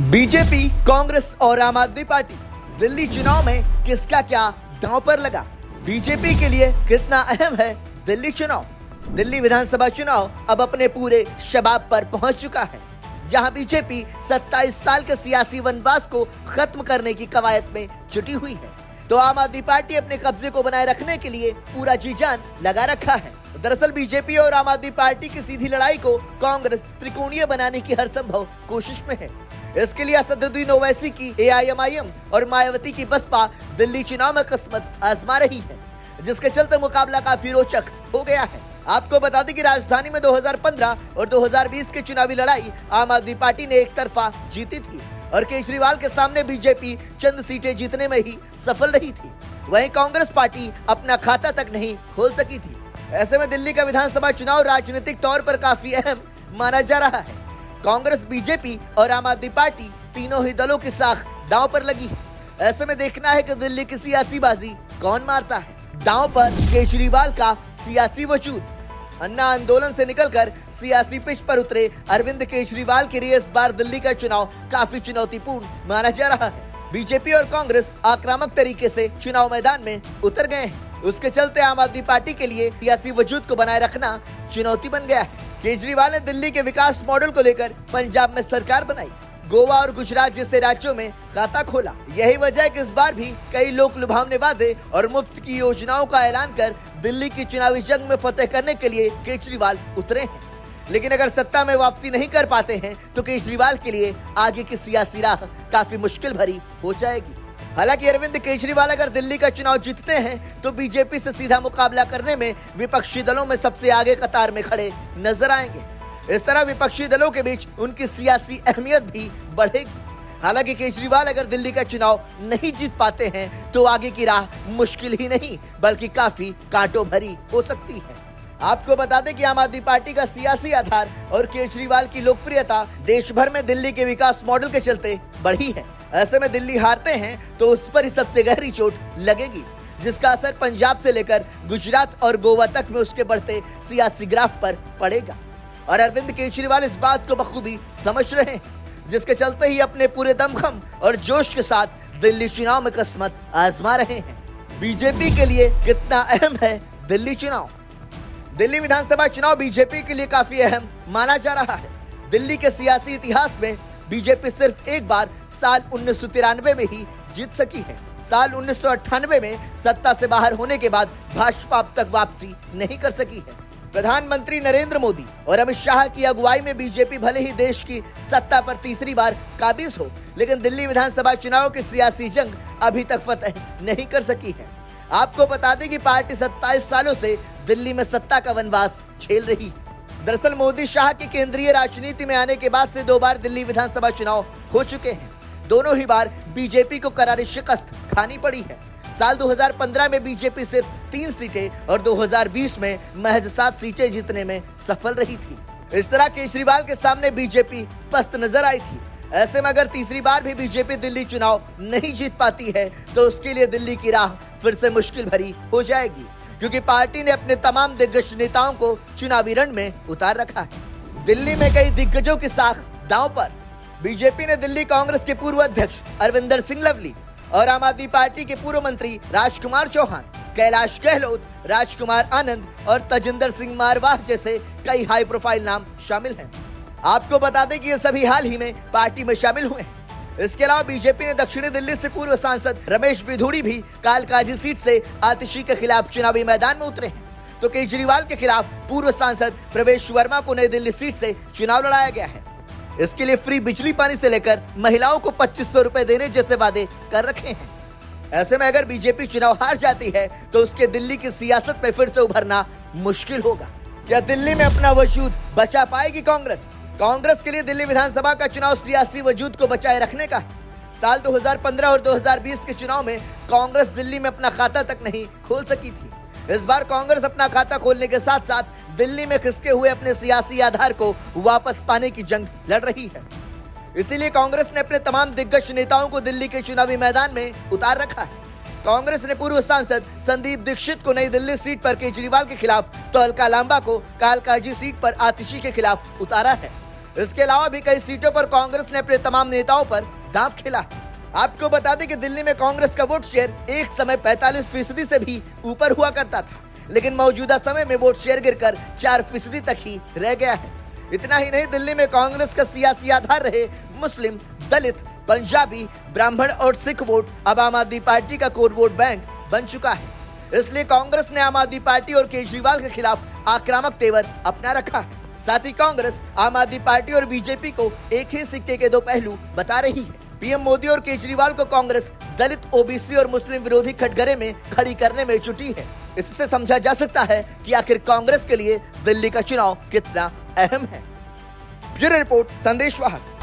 BJP, Congress और आम आदमी पार्टी दिल्ली चुनाव में किसका क्या दांव पर लगा? बीजेपी के लिए कितना अहम है दिल्ली चुनाव? दिल्ली विधानसभा चुनाव अब अपने पूरे शबाब पर पहुंच चुका है, जहां बीजेपी 27 साल के सियासी वनवास को खत्म करने की कवायद में जुटी हुई है, तो आम आदमी पार्टी अपने कब्जे को बनाए रखने के लिए पूरा जी जान लगा रखा है। दरअसल बीजेपी और आम आदमी पार्टी की सीधी लड़ाई को कांग्रेस त्रिकोणीय बनाने की हर संभव कोशिश में है। इसके लिए असदुद्दीन ओवैसी की एआईएमआईएम और मायावती की बसपा दिल्ली चुनाव में किस्मत आजमा रही है, जिसके चलते मुकाबला काफी रोचक हो गया है। आपको बता दें कि राजधानी में 2015 और 2020 की चुनावी लड़ाई आम आदमी पार्टी ने एक तरफा जीती थी और केजरीवाल के सामने बीजेपी चंद सीटें जीतने में ही सफल रही थी। वहीं कांग्रेस पार्टी अपना खाता तक नहीं खोल सकी थी। ऐसे में दिल्ली का विधानसभा चुनाव राजनीतिक तौर पर काफी अहम माना जा रहा है। कांग्रेस, बीजेपी और आम आदमी पार्टी तीनों ही दलों की साख दांव पर लगी है। ऐसे में देखना है कि दिल्ली की सियासी बाजी कौन मारता है। दांव पर केजरीवाल का सियासी वजूद। अन्ना आंदोलन से निकलकर सियासी पिच पर उतरे अरविंद केजरीवाल के लिए इस बार दिल्ली का चुनाव काफी चुनौतीपूर्ण माना जा रहा है। बीजेपी और कांग्रेस आक्रामक तरीके से चुनाव मैदान में उतर गए हैं। उसके चलते आम आदमी पार्टी के लिए सियासी वजूद को बनाए रखना चुनौती बन गया है। केजरीवाल ने दिल्ली के विकास मॉडल को लेकर पंजाब में सरकार बनाई, गोवा और गुजरात जैसे राज्यों में खाता खोला। यही वजह है कि इस बार भी कई लोक लुभावने वादे और मुफ्त की योजनाओं का ऐलान कर दिल्ली की चुनावी जंग में फतेह करने के लिए केजरीवाल उतरे हैं। लेकिन अगर सत्ता में वापसी नहीं कर पाते हैं तो केजरीवाल के लिए आगे की सियासी राह काफी मुश्किल भरी हो जाएगी। हालांकि अरविंद केजरीवाल अगर दिल्ली का चुनाव जीतते हैं तो बीजेपी से सीधा मुकाबला करने में विपक्षी दलों में सबसे आगे कतार में खड़े नजर आएंगे। इस तरह विपक्षी दलों के बीच उनकी सियासी अहमियत भी बढ़ेगी। हालांकि केजरीवाल अगर दिल्ली का चुनाव नहीं जीत पाते हैं तो आगे की राह मुश्किल ही नहीं बल्कि काफी कांटों भरी हो सकती है। आपको बता दें कि आम आदमी पार्टी का सियासी आधार और केजरीवाल की लोकप्रियता देश भर में दिल्ली के विकास मॉडल के चलते बढ़ी है। ऐसे में दिल्ली हारते हैं तो उस पर ही सबसे गहरी चोट लगेगी, जिसका असर पंजाब से लेकर गुजरात और गोवा तक में उसके बढ़ते सियासी ग्राफ पर पड़ेगा। और अरविंद केजरीवाल इस बात को बखूबी समझ रहे हैं, जिसके चलते ही अपने पूरे दमखम और जोश के साथ दिल्ली चुनाव में किस्मत आजमा रहे हैं। बीजेपी के लिए कितना अहम है दिल्ली चुनाव? दिल्ली विधानसभा चुनाव बीजेपी के लिए काफी अहम माना जा रहा है। दिल्ली के सियासी इतिहास में बीजेपी सिर्फ एक बार साल 1993 में ही जीत सकी है। साल 1998 में सत्ता से बाहर होने के बाद भाजपा अब तक वापसी नहीं कर सकी है। प्रधानमंत्री नरेंद्र मोदी और अमित शाह की अगुवाई में बीजेपी भले ही देश की सत्ता पर तीसरी बार काबिज हो, लेकिन दिल्ली विधानसभा चुनाव की सियासी जंग अभी तक फतह नहीं कर सकी है। आपको बता दें कि पार्टी 27 सालों से दिल्ली में सत्ता का वनवास झेल रही है। दरअसल मोदी शाह की केंद्रीय राजनीति में आने के बाद से 2 बार दिल्ली विधानसभा चुनाव हो चुके हैं। दोनों ही बार बीजेपी को करारी शिकस्त खानी पड़ी है। साल 2015 में बीजेपी सिर्फ 3 सीटें और 2020 में महज 7 सीटें जीतने में सफल रही थी। इस तरह केजरीवाल के सामने बीजेपी पस्त नजर आई थी। ऐसे में अगर तीसरी बार भी बीजेपी दिल्ली चुनाव नहीं जीत पाती है तो उसके लिए दिल्ली की राह फिर से मुश्किल भरी हो जाएगी, क्योंकि पार्टी ने अपने तमाम दिग्गज नेताओं को चुनावी रण में उतार रखा है। दिल्ली में कई दिग्गजों की साख दांव पर। बीजेपी ने दिल्ली कांग्रेस के पूर्व अध्यक्ष अरविंदर सिंह लवली और आम आदमी पार्टी के पूर्व मंत्री राजकुमार चौहान, कैलाश गहलोत, राजकुमार आनंद और तजिंदर सिंह मारवाह जैसे कई हाई प्रोफाइल नाम शामिल हैं। आपको बता दें कि ये सभी हाल ही में पार्टी में शामिल हुए हैं। इसके अलावा बीजेपी ने दक्षिणी दिल्ली से पूर्व सांसद रमेश बिधूड़ी भी कालकाजी सीट से आतिशी के खिलाफ चुनावी मैदान में उतरे हैं, तो केजरीवाल के खिलाफ पूर्व सांसद प्रवेश वर्मा को नई दिल्ली सीट से चुनाव लड़ाया गया है। इसके लिए फ्री बिजली पानी से लेकर महिलाओं को 2500 रुपए देने जैसे वादे कर रखे हैं। ऐसे में अगर बीजेपी चुनाव हार जाती है तो उसके दिल्ली की सियासत में फिर से उभरना मुश्किल होगा। क्या दिल्ली में अपना वजूद बचा पाएगी कांग्रेस? कांग्रेस के लिए दिल्ली विधानसभा का चुनाव सियासी वजूद को बचाए रखने का है। साल 2015 और 2020 के चुनाव में कांग्रेस दिल्ली में अपना खाता तक नहीं खोल सकी थी। इस बार कांग्रेस अपना खाता खोलने के साथ साथ दिल्ली में खिसके हुए अपने सियासी आधार को वापस पाने की जंग लड़ रही है। इसीलिए कांग्रेस ने अपने तमाम दिग्गज नेताओं को दिल्ली के चुनावी मैदान में उतार रखा है। कांग्रेस ने पूर्व सांसद संदीप दीक्षित को नई दिल्ली सीट पर केजरीवाल के खिलाफ तो अलका लांबा को कालकाजी सीट पर आतिशी के खिलाफ उतारा है। इसके अलावा भी कई सीटों पर कांग्रेस ने अपने तमाम नेताओं पर दांव खेला है। आपको बता दें कि दिल्ली में कांग्रेस का वोट शेयर एक समय 45% से भी ऊपर हुआ करता था, लेकिन मौजूदा समय में वोट शेयर गिरकर 4% तक ही रह गया है। इतना ही नहीं, दिल्ली में कांग्रेस का सियासी आधार रहे मुस्लिम, दलित, पंजाबी, ब्राह्मण और सिख वोट अब आम आदमी पार्टी का कोर वोट बैंक बन चुका है। इसलिए कांग्रेस ने आम आदमी पार्टी और केजरीवाल के खिलाफ आक्रामक तेवर अपना रखा है। साथ ही कांग्रेस आम आदमी पार्टी और बीजेपी को एक ही सिक्के के दो पहलू बता रही है। पीएम मोदी और केजरीवाल को कांग्रेस दलित, ओबीसी और मुस्लिम विरोधी कटघरे में खड़ी करने में जुटी है। इससे समझा जा सकता है कि आखिर कांग्रेस के लिए दिल्ली का चुनाव कितना अहम है। ब्यूरो रिपोर्ट, संदेश वाहक।